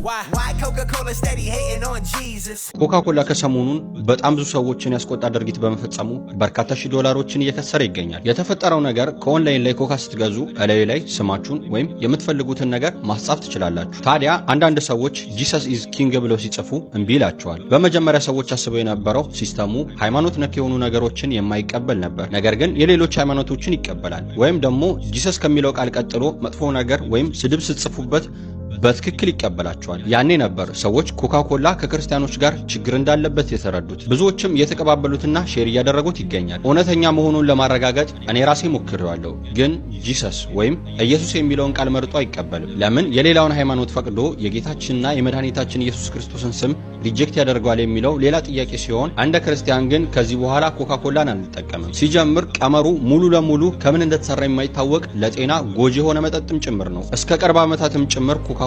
Why Coca-Cola steady hating on Jesus? ኮካኮላ ከሰሞኑን በጣም ብዙ ሰዎችን ያስቆጣ ድርጊት በመፈጸሙ በርካታ ሺህ ዶላሮችን እየከሰረ ይገኛል። የተፈጠረው ነገር ከኦንላይን ላይ ኮካ ስትገዙ እላይ ላይ ስማችሁን ወይም የምትፈልጉትን ነገር ማስጻፍ ትችላላችሁ። ታዲያ አንዳንድ ሰዎች ጂሰስ ኢዝ ኪንግ ብለው ሲጽፉ እምቢ ይላቸዋል። በመጀመሪያ ሰዎች አስበው የነበረው ሲስተሙ ሃይማኖት ነክ የሆኑ ነገሮችን የማይቀበል ነበር። ነገር ግን የሌሎች ሃይማኖቶችን ይቀበላል። ወይም ደግሞ ጂሰስ ከሚለው ቃል ቀጥሎ መጥፎ ነገር ወይም ስድብ ስትጽፉበት በትክክል ይቀበላቸዋል። ያኔ ነበር ሰዎች ኮካኮላ ከክርስቲያኖች ጋር ችግር እንዳለበት የተረዱት። ብዙዎችም እየተቀባበሉትና ሼር እያደረጉት ይገኛል። እውነተኛ መሆኑን ለማረጋገጥ እኔ ራሴ ሞክሬዋለሁ። ግን ጂሰስ ወይም ኢየሱስ የሚለውን ቃል መርጦ አይቀበልም። ለምን የሌላውን ሃይማኖት ፈቅዶ የጌታችንና የመድኃኒታችን ኢየሱስ ክርስቶስን ስም ሪጀክት ያደርጋል የሚለው ሌላ ጥያቄ ሲሆን፣ አንደ ክርስቲያን ግን ከዚህ በኋላ ኮካኮላን አንጠቀምም። ሲጀምር ቀመሩ ሙሉ ለሙሉ ከምን እንደተሰራ የማይታወቅ ለጤና ጎጂ የሆነ መጠጥም ጭምር ነው። እስከ ቅርብ ዓመታትም ጭምር ኮካኮላ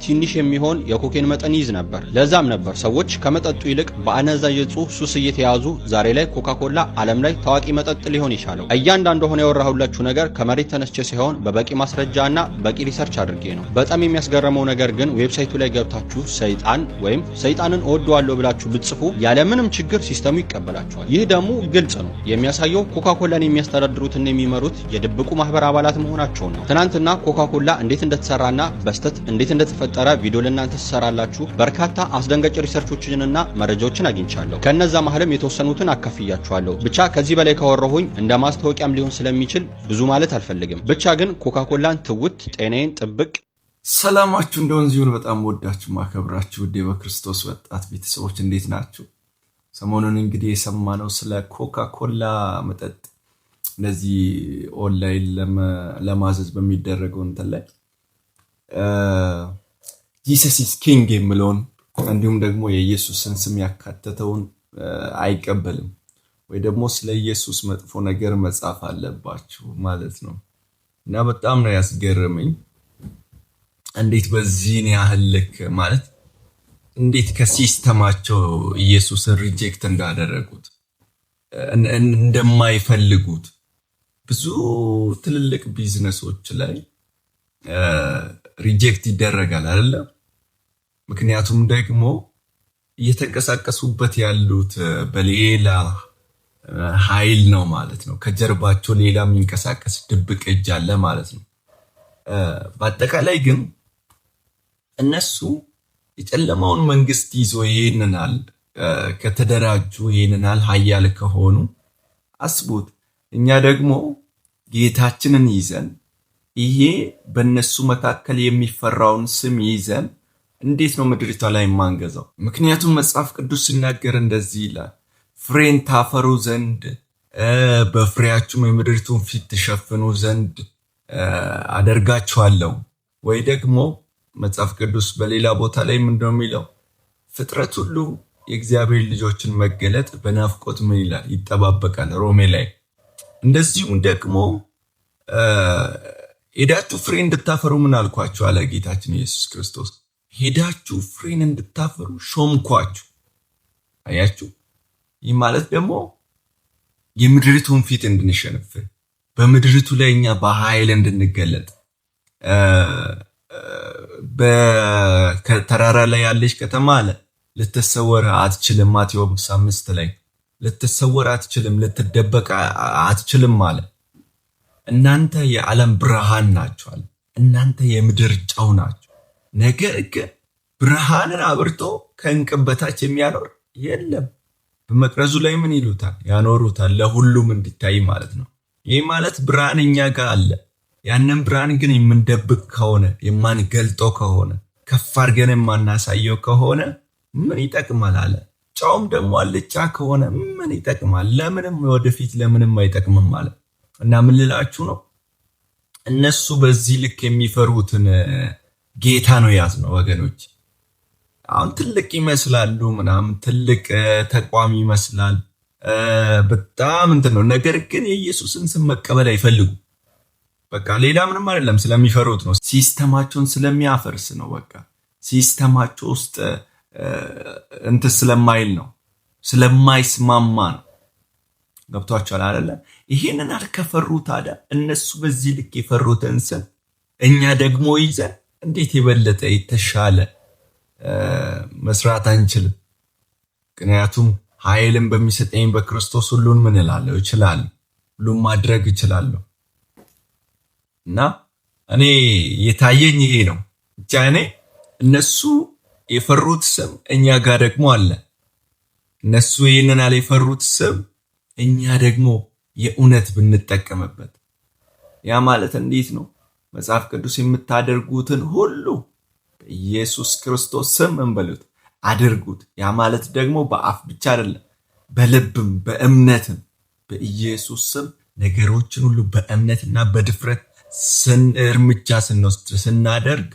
ትንሽ የሚሆን የኮኬን መጠን ይዝ ነበር። ለዛም ነበር ሰዎች ከመጠጡ ይልቅ በአነዛዥ እጽ ሱስ እየተያዙ ዛሬ ላይ ኮካኮላ ዓለም ላይ ታዋቂ መጠጥ ሊሆን ይቻለው። እያንዳንዱ ሆነ ያወራሁላችሁ ነገር ከመሬት ተነስቼ ሲሆን በበቂ ማስረጃና በቂ ሪሰርች አድርጌ ነው። በጣም የሚያስገርመው ነገር ግን ዌብሳይቱ ላይ ገብታችሁ ሰይጣን ወይም ሰይጣንን እወደዋለሁ ብላችሁ ብትጽፉ ያለምንም ችግር ሲስተሙ ይቀበላችኋል። ይህ ደግሞ ግልጽ ነው የሚያሳየው ኮካኮላን የሚያስተዳድሩትና የሚመሩት የድብቁ ማህበር አባላት መሆናቸው ነው። ትናንትና ኮካኮላ እንዴት እንደተሰራና በስተት እንዴት እንደተፈጠረ ቪዲዮ ለእናንተ ሰራላችሁ በርካታ አስደንጋጭ ሪሰርቾችንና መረጃዎችን አግኝቻለሁ። ከነዛ መሐለም የተወሰኑትን አካፍያችኋለሁ። ብቻ ከዚህ በላይ ካወራሁኝ እንደ ማስተዋወቂያም ሊሆን ስለሚችል ብዙ ማለት አልፈልግም። ብቻ ግን ኮካኮላን ትውት ጤናዬን ጥብቅ ሰላማችሁ እንደውን ዚሁን በጣም ወዳችሁ ማከብራችሁ ውዴ በክርስቶስ ወጣት ቤተሰቦች እንዴት ናችሁ? ሰሞኑን እንግዲህ የሰማነው ስለ ኮካኮላ መጠጥ ለዚህ ኦንላይን ለማዘዝ በሚደረገው እንትን ላይ ጂሰስ ኢዝ ኪንግ የሚለውን እንዲሁም ደግሞ የኢየሱስን ስም ያካተተውን አይቀበልም ወይ ደግሞ ስለ ኢየሱስ መጥፎ ነገር መጻፍ አለባችሁ ማለት ነው። እና በጣም ነው ያስገረመኝ እንዴት በዚህን ያህል ልክ ማለት እንዴት ከሲስተማቸው ኢየሱስን ሪጀክት እንዳደረጉት እንደማይፈልጉት ብዙ ትልልቅ ቢዝነሶች ላይ ሪጀክት ይደረጋል አይደለ? ምክንያቱም ደግሞ እየተንቀሳቀሱበት ያሉት በሌላ ኃይል ነው ማለት ነው። ከጀርባቸው ሌላ የሚንቀሳቀስ ድብቅ እጅ አለ ማለት ነው። በአጠቃላይ ግን እነሱ የጨለማውን መንግስት ይዞ ይሄንናል ከተደራጁ ይሄንናል ኃያል ከሆኑ አስቡት። እኛ ደግሞ ጌታችንን ይዘን ይሄ በእነሱ መካከል የሚፈራውን ስም ይዘን እንዴት ነው ምድሪቷ ላይ ማንገዛው? ምክንያቱም መጽሐፍ ቅዱስ ሲናገር እንደዚህ ይላል፣ ፍሬን ታፈሩ ዘንድ በፍሬያችሁም የምድሪቱን ፊት ትሸፍኑ ዘንድ አደርጋችኋለሁ። ወይ ደግሞ መጽሐፍ ቅዱስ በሌላ ቦታ ላይ ምንድነው የሚለው? ፍጥረት ሁሉ የእግዚአብሔር ልጆችን መገለጥ በናፍቆት ምን ይላል? ይጠባበቃል። ሮሜ ላይ እንደዚሁም ደግሞ ሄዳችሁ ፍሬ እንድታፈሩ ምን አልኳችሁ አለ ጌታችን ኢየሱስ ክርስቶስ። ሄዳችሁ ፍሬን እንድታፈሩ ሾምኳችሁ። አያችሁ? ይህ ማለት ደግሞ የምድሪቱን ፊት እንድንሸነፍር በምድሪቱ ላይ እኛ በኃይል እንድንገለጥ በተራራ ላይ ያለች ከተማ አለ ልትሰወር አትችልም። ማቴዎስ 5 ላይ ልትሰወር አትችልም፣ ልትደበቅ አትችልም አለ። እናንተ የዓለም ብርሃን ናችኋል። እናንተ የምድር ጨው ናችሁ። ነገር ግን ብርሃንን አብርቶ ከእንቅብ በታች የሚያኖር የለም። በመቅረዙ ላይ ምን ይሉታል? ያኖሩታል፣ ለሁሉም እንዲታይ ማለት ነው። ይህ ማለት ብርሃን እኛ ጋር አለ። ያንን ብርሃን ግን የምንደብቅ ከሆነ የማንገልጠው ከሆነ ከፍ አድርገን የማናሳየው ከሆነ ምን ይጠቅማል አለ። ጨውም ደግሞ አልጫ ከሆነ ምን ይጠቅማል? ለምንም ወደፊት ለምንም አይጠቅምም ማለት እና ምን ልላችሁ ነው? እነሱ በዚህ ልክ የሚፈሩትን ጌታ ነው ያዝነው ወገኖች። አሁን ትልቅ ይመስላሉ ምናምን ትልቅ ተቋም ይመስላል በጣም እንትን ነው። ነገር ግን የኢየሱስን ስም መቀበል አይፈልጉ። በቃ ሌላ ምንም አይደለም፣ ስለሚፈሩት ነው። ሲስተማቸውን ስለሚያፈርስ ነው። በቃ ሲስተማቸው ውስጥ እንትን ስለማይል ነው፣ ስለማይስማማ ነው። ገብቷቸዋል አይደለ? ይሄንን አልከፈሩ ታዲያ እነሱ በዚህ ልክ የፈሩትን ስም እኛ ደግሞ ይዘን እንዴት የበለጠ የተሻለ መስራት አንችልም። ምክንያቱም ኃይልን በሚሰጠኝ በክርስቶስ ሁሉን ምን እላለሁ እችላለሁ፣ ሁሉን ማድረግ እችላለሁ። እና እኔ የታየኝ ይሄ ነው። ብቻ እኔ እነሱ የፈሩት ስም እኛ ጋር ደግሞ አለ። እነሱ ይሄንን አለ የፈሩት ስም እኛ ደግሞ የእውነት ብንጠቀምበት፣ ያ ማለት እንዴት ነው? መጽሐፍ ቅዱስ የምታደርጉትን ሁሉ በኢየሱስ ክርስቶስ ስም እንበሉት አድርጉት። ያ ማለት ደግሞ በአፍ ብቻ አይደለም፣ በልብም በእምነትም በኢየሱስ ስም ነገሮችን ሁሉ በእምነትና በድፍረት እርምጃ ስንወስድ ስናደርግ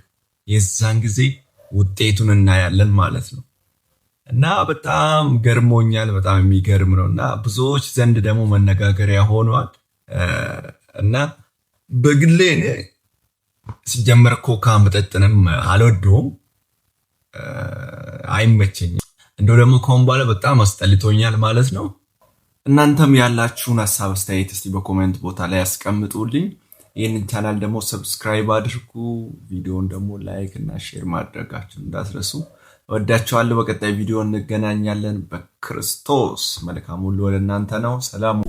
የዛን ጊዜ ውጤቱን እናያለን ማለት ነው። እና በጣም ገርሞኛል። በጣም የሚገርም ነው እና ብዙዎች ዘንድ ደግሞ መነጋገሪያ ሆኗል። እና በግሌ እኔ ሲጀመር ኮካ መጠጥንም አልወደውም፣ አይመቸኝም። እንደው ደግሞ ከሆነ በኋላ በጣም አስጠልቶኛል ማለት ነው። እናንተም ያላችሁን ሐሳብ አስተያየት እስቲ በኮሜንት ቦታ ላይ ያስቀምጡልኝ። ይህንን ቻናል ደግሞ ሰብስክራይብ አድርጉ። ቪዲዮውን ደግሞ ላይክ እና ሼር ማድረጋችሁን እንዳትረሱ። ወዳችኋለሁ። በቀጣይ ቪዲዮ እንገናኛለን። በክርስቶስ መልካም ሁሉ ወደ እናንተ ነው። ሰላም።